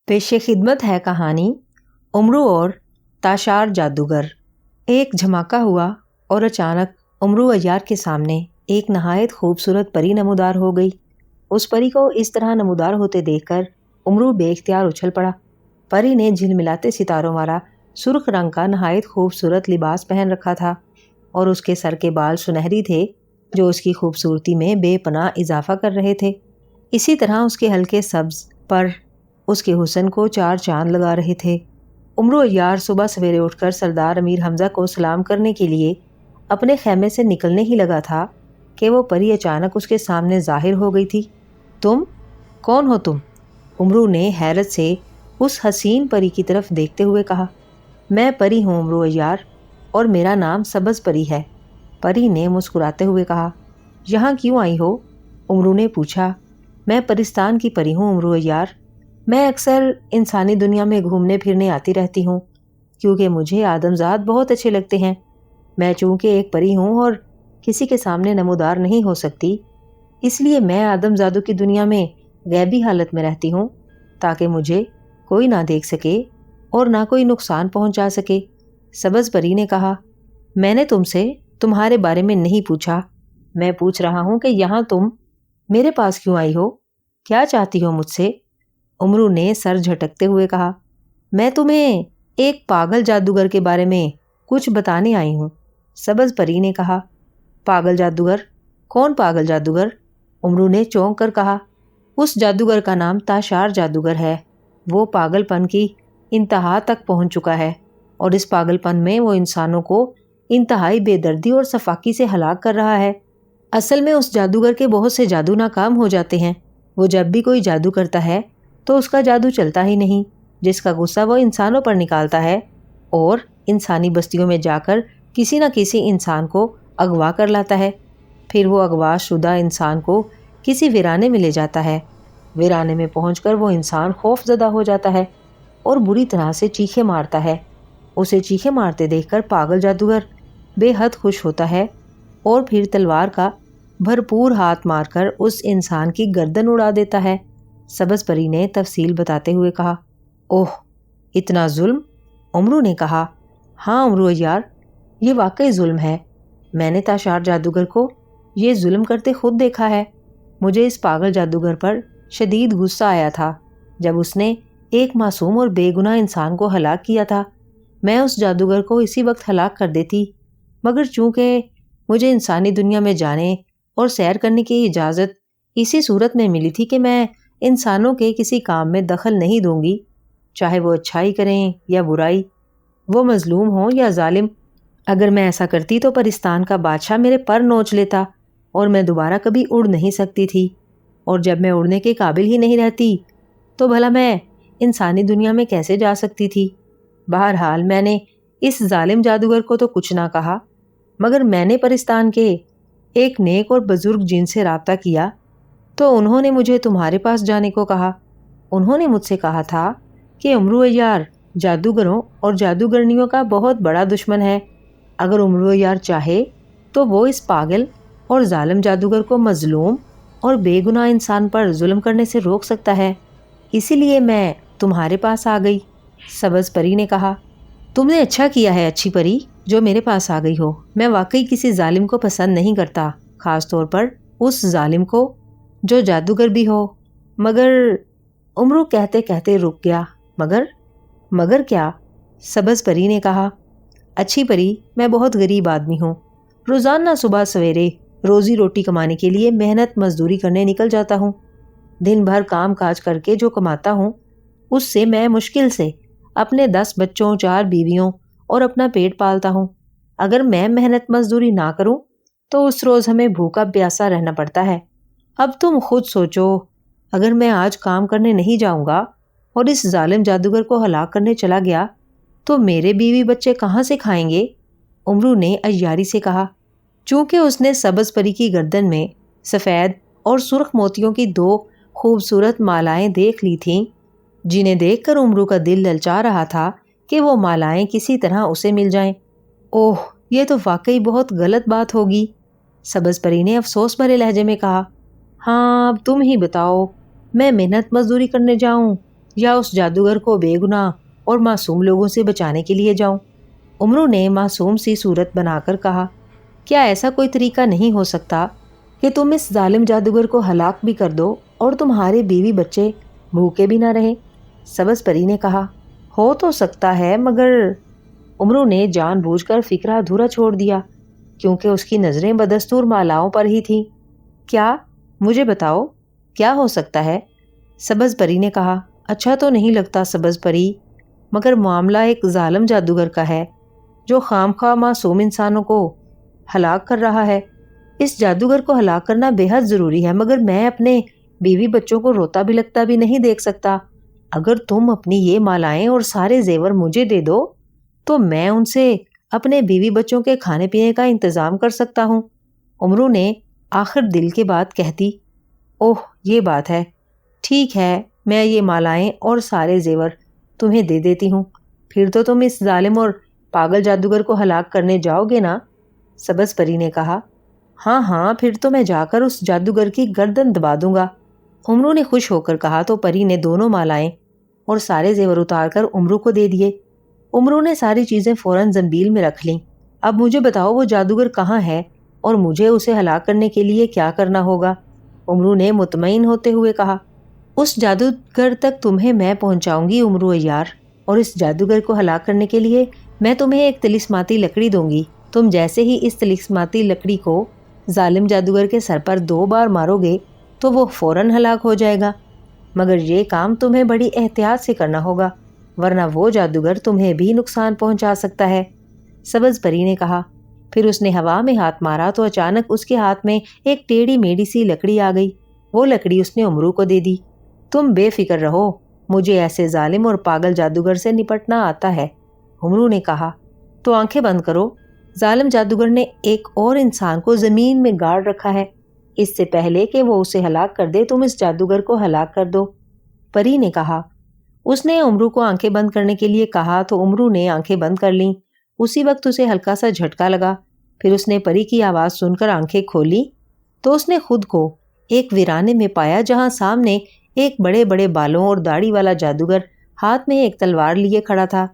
پیش خدمت ہے کہانی امرو اور تاشار جادوگر۔ ایک جھماکہ ہوا اور اچانک امرو عیار کے سامنے ایک نہایت خوبصورت پری نمودار ہو گئی۔ اس پری کو اس طرح نمودار ہوتے دیکھ کر امرو بے اختیار اچھل پڑا۔ پری نے جھلملاتے ستاروں والا سرخ رنگ کا نہایت خوبصورت لباس پہن رکھا تھا اور اس کے سر کے بال سنہری تھے جو اس کی خوبصورتی میں بے پناہ اضافہ کر رہے تھے۔ اسی طرح اس کے ہلکے سبز پر اس کے حسن کو چار چاند لگا رہے تھے۔ امرو عیار صبح سویرے اٹھ کر سردار امیر حمزہ کو سلام کرنے کے لیے اپنے خیمے سے نکلنے ہی لگا تھا کہ وہ پری اچانک اس کے سامنے ظاہر ہو گئی تھی۔ تم کون ہو تم؟ امرو نے حیرت سے اس حسین پری کی طرف دیکھتے ہوئے کہا۔ میں پری ہوں امرو عیار، اور میرا نام سبز پری ہے۔ پری نے مسکراتے ہوئے کہا۔ یہاں کیوں آئی ہو؟ امرو نے پوچھا۔ میں پرستان کی پری ہوں امرو عیار۔ میں اکثر انسانی دنیا میں گھومنے پھرنے آتی رہتی ہوں کیونکہ مجھے آدمزاد بہت اچھے لگتے ہیں۔ میں چونکہ ایک پری ہوں اور کسی کے سامنے نمودار نہیں ہو سکتی، اس لیے میں آدمزادوں کی دنیا میں غیبی حالت میں رہتی ہوں تاکہ مجھے کوئی نہ دیکھ سکے اور نہ کوئی نقصان پہنچا سکے۔ سبز پری نے کہا۔ میں نے تم سے تمہارے بارے میں نہیں پوچھا، میں پوچھ رہا ہوں کہ یہاں تم میرے پاس کیوں آئی ہو؟ کیا چاہتی ہو مجھ سے؟ امرو نے سر جھٹکتے ہوئے کہا۔ میں تمہیں ایک پاگل جادوگر کے بارے میں کچھ بتانے آئی ہوں۔ سبز پری نے کہا۔ پاگل جادوگر؟ کون پاگل جادوگر؟ امرو نے چونک کر کہا۔ اس جادوگر کا نام تاشار جادوگر ہے۔ وہ پاگل پن کی انتہا تک پہنچ چکا ہے اور اس پاگل پن میں وہ انسانوں کو انتہائی بے دردی اور سفاکی سے ہلاک کر رہا ہے۔ اصل میں اس جادوگر کے بہت سے جادو ناکام ہو جاتے ہیں۔ وہ جب بھی کوئی جادو کرتا ہے تو اس کا جادو چلتا ہی نہیں، جس کا غصہ وہ انسانوں پر نکالتا ہے اور انسانی بستیوں میں جا کر کسی نہ کسی انسان کو اغوا کر لاتا ہے۔ پھر وہ اغوا شدہ انسان کو کسی ویرانے میں لے جاتا ہے۔ ویرانے میں پہنچ کر وہ انسان خوف زدہ ہو جاتا ہے اور بری طرح سے چیخیں مارتا ہے۔ اسے چیخیں مارتے دیکھ کر پاگل جادوگر بے حد خوش ہوتا ہے اور پھر تلوار کا بھرپور ہاتھ مار کر اس انسان کی گردن اڑا دیتا ہے۔ سبز پری نے تفصیل بتاتے ہوئے کہا۔ اوہ، اتنا ظلم؟ امرو نے کہا۔ ہاں امرو عیار، یہ واقعی ظلم ہے۔ میں نے تاشار جادوگر کو یہ ظلم کرتے خود دیکھا ہے۔ مجھے اس پاگل جادوگر پر شدید غصہ آیا تھا جب اس نے ایک معصوم اور بے گناہ انسان کو ہلاک کیا تھا۔ میں اس جادوگر کو اسی وقت ہلاک کر دیتی، مگر چونکہ مجھے انسانی دنیا میں جانے اور سیر کرنے کی اجازت اسی صورت میں ملی تھی کہ میں انسانوں کے کسی کام میں دخل نہیں دوں گی، چاہے وہ اچھائی کریں یا برائی، وہ مظلوم ہوں یا ظالم۔ اگر میں ایسا کرتی تو پرستان کا بادشاہ میرے پر نوچ لیتا اور میں دوبارہ کبھی اڑ نہیں سکتی تھی، اور جب میں اڑنے کے قابل ہی نہیں رہتی تو بھلا میں انسانی دنیا میں کیسے جا سکتی تھی؟ بہرحال میں نے اس ظالم جادوگر کو تو کچھ نہ کہا، مگر میں نے پرستان کے ایک نیک اور بزرگ جن سے رابطہ کیا تو انہوں نے مجھے تمہارے پاس جانے کو کہا۔ انہوں نے مجھ سے کہا تھا کہ امرو عیار جادوگروں اور جادوگرنیوں کا بہت بڑا دشمن ہے۔ اگر امرو عیار چاہے تو وہ اس پاگل اور ظالم جادوگر کو مظلوم اور بے گناہ انسان پر ظلم کرنے سے روک سکتا ہے، اسی لیے میں تمہارے پاس آ گئی۔ سبز پری نے کہا۔ تم نے اچھا کیا ہے اچھی پری جو میرے پاس آ گئی ہو۔ میں واقعی کسی ظالم کو پسند نہیں کرتا، خاص طور پر اس ظالم کو جو جادوگر بھی ہو۔ مگر امرو کہتے کہتے رک گیا۔ مگر کیا؟ سبز پری نے کہا۔ اچھی پری، میں بہت غریب آدمی ہوں۔ روزانہ صبح سویرے روزی روٹی کمانے کے لیے محنت مزدوری کرنے نکل جاتا ہوں۔ دن بھر کام کاج کر کے جو کماتا ہوں اس سے میں مشکل سے اپنے 10 بچوں، 4 بیویوں اور اپنا پیٹ پالتا ہوں۔ اگر میں محنت مزدوری نہ کروں تو اس روز ہمیں بھوکا پیاسا رہنا پڑتا ہے۔ اب تم خود سوچو، اگر میں آج کام کرنے نہیں جاؤں گا اور اس ظالم جادوگر کو ہلاک کرنے چلا گیا تو میرے بیوی بچے کہاں سے کھائیں گے؟ امرو نے عیاری سے کہا۔ چونکہ اس نے سبز پری کی گردن میں سفید اور سرخ موتیوں کی 2 خوبصورت مالائیں دیکھ لی تھیں، جنہیں دیکھ کر امرو کا دل للچا رہا تھا کہ وہ مالائیں کسی طرح اسے مل جائیں۔ اوہ، یہ تو واقعی بہت غلط بات ہوگی، سبز پری نے افسوس بھرے لہجے میں کہا۔ ہاں، اب تم ہی بتاؤ، میں محنت مزدوری کرنے جاؤں یا اس جادوگر کو بے گناہ اور معصوم لوگوں سے بچانے کے لیے جاؤں؟ امرو نے معصوم سی صورت بنا کر کہا، کیا ایسا کوئی طریقہ نہیں ہو سکتا کہ تم اس ظالم جادوگر کو ہلاک بھی کر دو اور تمہارے بیوی بچے بھوکے بھی نہ رہیں؟ سبز پری نے کہا، ہو تو سکتا ہے، مگر امرو نے جان بوجھ کر فکرہ ادھورا چھوڑ دیا کیونکہ اس کی نظریں بدستور مالاؤں پر ہی تھیں۔ کیا؟ مجھے بتاؤ، کیا ہو سکتا ہے؟ سبز پری نے کہا، اچھا تو نہیں لگتا سبز پری، مگر معاملہ ایک ظالم جادوگر کا ہے جو خام خواہ معصوم انسانوں کو ہلاک کر رہا ہے۔ اس جادوگر کو ہلاک کرنا بے حد ضروری ہے، مگر میں اپنے بیوی بچوں کو روتا بھی لگتا بھی نہیں دیکھ سکتا۔ اگر تم اپنی یہ مالائیں اور سارے زیور مجھے دے دو تو میں ان سے اپنے بیوی بچوں کے کھانے پینے کا انتظام کر سکتا ہوں۔ امرو نے آخر دل کے بات کہتی، اوہ یہ بات ہے، ٹھیک ہے، میں یہ مالائیں اور سارے زیور تمہیں دے دیتی ہوں، پھر تو تم اس ظالم اور پاگل جادوگر کو ہلاک کرنے جاؤ گے نا؟ سبز پری نے کہا، ہاں ہاں، پھر تو میں جا کر اس جادوگر کی گردن دبا دوں گا۔ امرو نے خوش ہو کر کہا تو پری نے دونوں مالائیں اور سارے زیور اتار کر امرو کو دے دیے۔ امرو نے ساری چیزیں فوراً زنبیل میں رکھ لیں۔ اب مجھے بتاؤ وہ جادوگر کہاں ہے اور مجھے اسے ہلاک کرنے کے لیے کیا کرنا ہوگا؟ امرو نے مطمئن ہوتے ہوئے کہا، اس جادوگر تک تمہیں میں پہنچاؤں گی امرو عیار، اور اس جادوگر کو ہلاک کرنے کے لیے میں تمہیں ایک طلسماتی لکڑی دوں گی۔ تم جیسے ہی اس طلسماتی لکڑی کو ظالم جادوگر کے سر پر 2 بار مارو گے تو وہ فوراً ہلاک ہو جائے گا، مگر یہ کام تمہیں بڑی احتیاط سے کرنا ہوگا، ورنہ وہ جادوگر تمہیں بھی نقصان پہنچا سکتا ہے۔ سبز پری نے کہا۔ پھر اس نے ہوا میں ہاتھ مارا تو اچانک اس کے ہاتھ میں ایک ٹیڑھی میڑھی سی لکڑی آ گئی۔ وہ لکڑی اس نے امرو کو دے دی۔ تم بے فکر رہو، مجھے ایسے ظالم اور پاگل جادوگر سے نپٹنا آتا ہے۔ امرو نے کہا، تو آنکھیں بند کرو، ظالم جادوگر نے ایک اور انسان کو زمین میں گاڑ رکھا ہے، اس سے پہلے کہ وہ اسے ہلاک کر دے تم اس جادوگر کو ہلاک کر دو۔ پری نے کہا۔ اس نے امرو کو آنکھیں بند کرنے کے لیے کہا تو امرو نے آنکھیں بند کر لیں۔ اسی وقت اسے ہلکا سا جھٹکا لگا، پھر اس نے پری کی آواز سن کر آنکھیں کھولی تو اس نے خود کو ایک ویرانے میں پایا جہاں سامنے ایک بڑے بڑے بالوں اور داڑھی والا جادوگر ہاتھ میں ایک تلوار لیے کھڑا تھا۔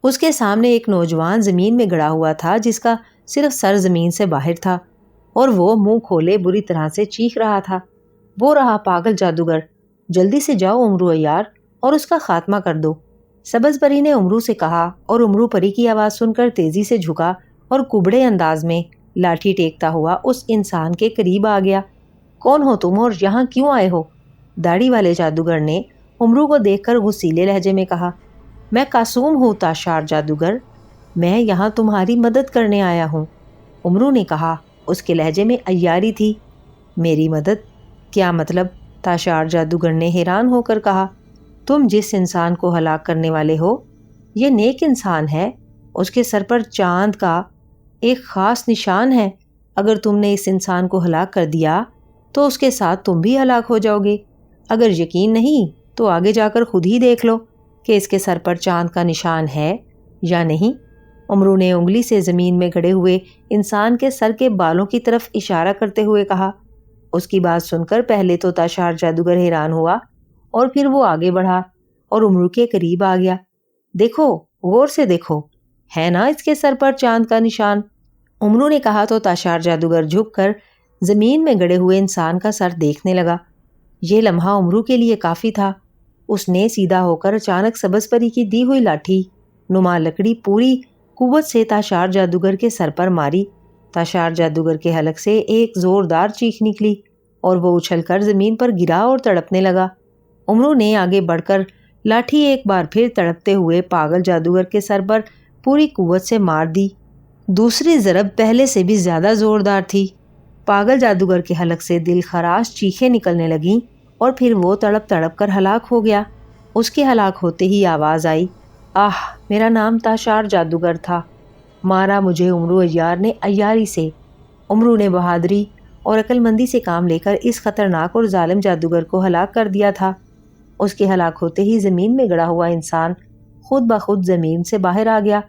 اس کے سامنے ایک نوجوان زمین میں گڑا ہوا تھا جس کا صرف سر زمین سے باہر تھا اور وہ منہ کھولے بری طرح سے چیخ رہا تھا، وہ رہا پاگل جادوگر، جلدی سے جاؤ امرو عیار اور اس کا خاتمہ کر دو۔ سبز پری نے امرو سے کہا اور امرو پری کی آواز سن کر تیزی سے جھکا اور کبڑے انداز میں لاٹھی ٹیکتا ہوا اس انسان کے قریب آ گیا۔ کون ہو تم اور یہاں کیوں آئے ہو؟ داڑھی والے جادوگر نے امرو کو دیکھ کر غصیلے لہجے میں کہا، میں قاسوم ہوں تاشار جادوگر، میں یہاں تمہاری مدد کرنے آیا ہوں۔ امرو نے کہا، اس کے لہجے میں عیاری تھی، میری مدد؟ کیا مطلب؟ تاشار جادوگر نے حیران ہو کر کہا، تم جس انسان کو ہلاک کرنے والے ہو یہ نیک انسان ہے، اس کے سر پر چاند کا ایک خاص نشان ہے، اگر تم نے اس انسان کو ہلاک کر دیا تو اس کے ساتھ تم بھی ہلاک ہو جاؤ گے۔ اگر یقین نہیں تو آگے جا کر خود ہی دیکھ لو کہ اس کے سر پر چاند کا نشان ہے یا نہیں۔ امرو نے انگلی سے زمین میں گڑے ہوئے انسان کے سر کے بالوں کی طرف اشارہ کرتے ہوئے کہا۔ اس کی بات سن کر پہلے تو تاشار جادوگر حیران ہوا اور پھر وہ آگے بڑھا اور امرو کے قریب آ گیا۔ دیکھو، غور سے دیکھو، ہے نا اس کے سر پر چاند کا نشان؟ امرو نے کہا تو تاشار جادوگر جھک کر زمین میں گڑے ہوئے انسان کا سر دیکھنے لگا۔ یہ لمحہ امرو کے لیے کافی تھا۔ اس نے سیدھا ہو کر اچانک سبز پری کی دی ہوئی لاٹھی نما لکڑی پوری قوت سے تاشار جادوگر کے سر پر ماری۔ تاشار جادوگر کے حلق سے ایک زوردار چیخ نکلی اور وہ اچھل کر زمین پر گرا اور تڑپنے لگا۔ امرو نے آگے بڑھ کر لاٹھی ایک بار پھر تڑپتے ہوئے پاگل جادوگر کے سر پر پوری قوت سے مار دی۔ دوسری ضرب پہلے سے بھی زیادہ زوردار تھی۔ پاگل جادوگر کے حلق سے دل خراش چیخیں نکلنے لگیں اور پھر وہ تڑپ تڑپ کر ہلاک ہو گیا۔ اس کے ہلاک ہوتے ہی آواز آئی، آہ، میرا نام تاشار جادوگر تھا، مارا مجھے امرو عیار نے عیاری سے۔ امرو نے بہادری اور عقل مندی سے کام لے کر اس خطرناک اور ظالم جادوگر کو ہلاک کر دیا تھا۔ اس کے ہلاک ہوتے ہی زمین میں گڑا ہوا انسان خود بخود زمین سے باہر آ گیا۔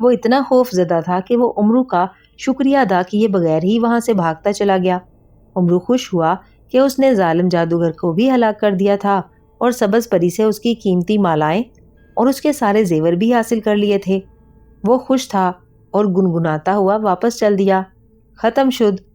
وہ اتنا خوف زدہ تھا کہ وہ امرو کا شکریہ ادا کیے بغیر ہی وہاں سے بھاگتا چلا گیا۔ امرو خوش ہوا کہ اس نے ظالم جادوگر کو بھی ہلاک کر دیا تھا اور سبز پری سے اس کی قیمتی مالائیں اور اس کے سارے زیور بھی حاصل کر لیے تھے۔ وہ خوش تھا اور گنگناتا ہوا واپس چل دیا۔ ختم شد